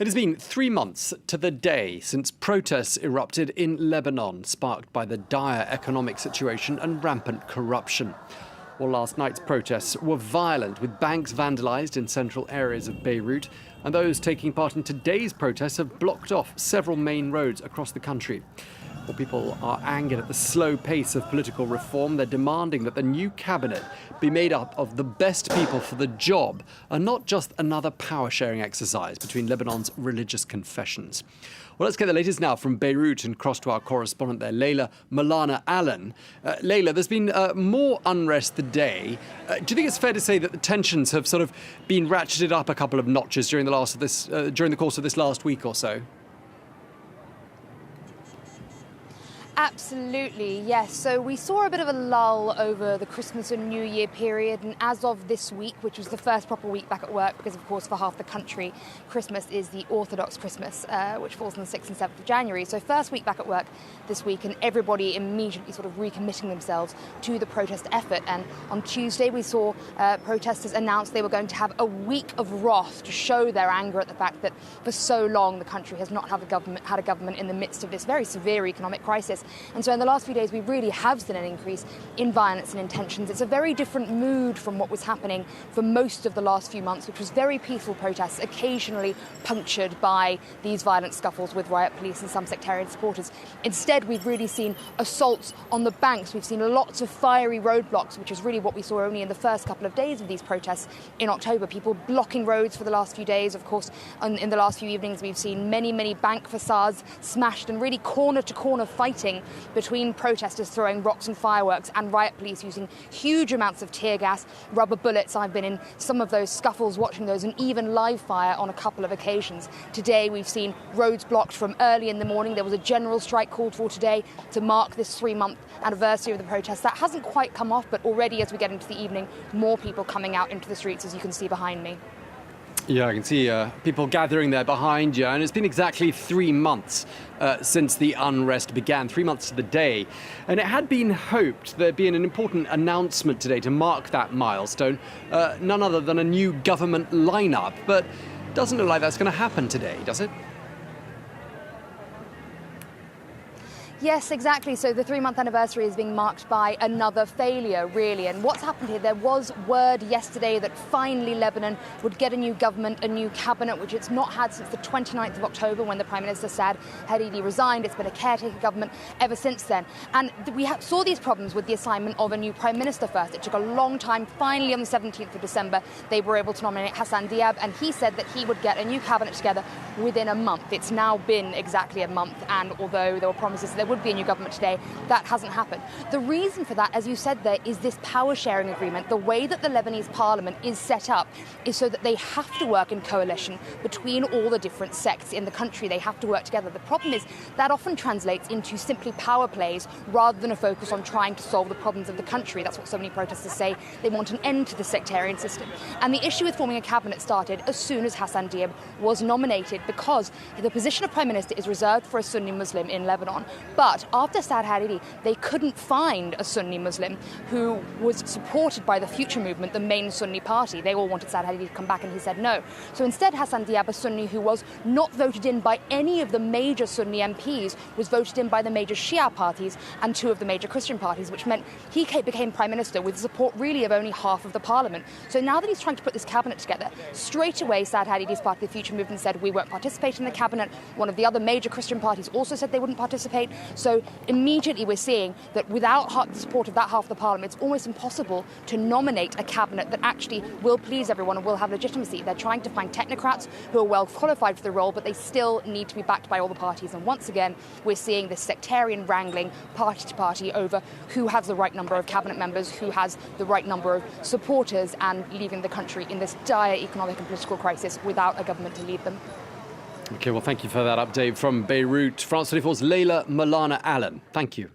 It has been 3 months to the day since protests erupted in Lebanon, sparked by the dire economic situation and rampant corruption. Well, last night's protests were violent, with banks vandalised in central areas of Beirut, and those taking part in today's protests have blocked off several main roads across the country. Well, people are angered at the slow pace of political reform. They're demanding that the new cabinet be made up of the best people for the job and not just another power-sharing exercise between Lebanon's religious confessions. Well, let's get the latest now from Beirut and cross to our correspondent there, Molana-Allen. Layla, there's been more unrest today. Do you think it's fair to say that the tensions have sort of been ratcheted up a couple of notches during the course of this last week or so? Absolutely, yes. So we saw a bit of a lull over the Christmas and New Year period, and as of this week, which was the first proper week back at work, because of course for half the country, Christmas is the Orthodox Christmas, which falls on the 6th and 7th of January. So first week back at work this week, and everybody immediately sort of recommitting themselves to the protest effort. And on Tuesday, we saw protesters announce they were going to have a week of wrath to show their anger at the fact that for so long the country has not had a government in the midst of this very severe economic crisis. And so in the last few days, we really have seen an increase in violence and in tensions. It's a very different mood from what was happening for most of the last few months, which was very peaceful protests, occasionally punctured by these violent scuffles with riot police and some sectarian supporters. Instead, we've really seen assaults on the banks. We've seen lots of fiery roadblocks, which is really what we saw only in the first couple of days of these protests in October. People blocking roads for the last few days. Of course, in the last few evenings, we've seen many bank facades smashed and really corner-to-corner fighting between protesters throwing rocks and fireworks and riot police using huge amounts of tear gas, rubber bullets. I've been in some of those scuffles, watching those, and even live fire on a couple of occasions. Today, we've seen roads blocked from early in the morning. There was a general strike called for today to mark this 3-month anniversary of the protests. That hasn't quite come off, but already as we get into the evening, more people coming out into the streets, as you can see behind me. Yeah, I can see people gathering there behind you, and it's been exactly 3 months since the unrest began, 3 months to the day. And it had been hoped there'd be an important announcement today to mark that milestone, none other than a new government lineup. But it doesn't look like that's going to happen today, does it? Yes, exactly. So the 3-month anniversary is being marked by another failure, really. And what's happened here, there was word yesterday that finally Lebanon would get a new government, a new cabinet, which it's not had since the 29th of October when the Prime Minister Saad Hariri resigned. It's been a caretaker government ever since then. And we saw these problems with the assignment of a new Prime Minister first. It took a long time. Finally, on the 17th of December, they were able to nominate Hassan Diab, and he said that he would get a new cabinet together within a month. It's now been exactly a month, and although there were promises that there would be a new government today, that hasn't happened. The reason for that, as you said there, is this power-sharing agreement. The way that the Lebanese parliament is set up is so that they have to work in coalition between all the different sects in the country. They have to work together. The problem is that often translates into simply power plays rather than a focus on trying to solve the problems of the country. That's what so many protesters say. They want an end to the sectarian system. And the issue with forming a cabinet started as soon as Hassan Diab was nominated, because the position of Prime Minister is reserved for a Sunni Muslim in Lebanon. But after Saad Hariri, they couldn't find a Sunni Muslim who was supported by the Future Movement, the main Sunni party. They all wanted Saad Hariri to come back, and he said no. So instead, Hassan Diab, a Sunni who was not voted in by any of the major Sunni MPs, was voted in by the major Shia parties and 2 of the major Christian parties, which meant he became Prime Minister with the support really of only half of the parliament. So now that he's trying to put this cabinet together, straight away Saad Hariri's party, the Future Movement, said we won't participate in the cabinet. One of the other major Christian parties also said they wouldn't participate. So immediately we're seeing that without the support of that half of the parliament, it's almost impossible to nominate a cabinet that actually will please everyone and will have legitimacy. They're trying to find technocrats who are well qualified for the role, but they still need to be backed by all the parties. And once again, we're seeing this sectarian wrangling party to party over who has the right number of cabinet members, who has the right number of supporters, and leaving the country in this dire economic and political crisis without a government to lead them. OK, well, thank you for that update from Beirut. France 24's Molana-Allen. Thank you.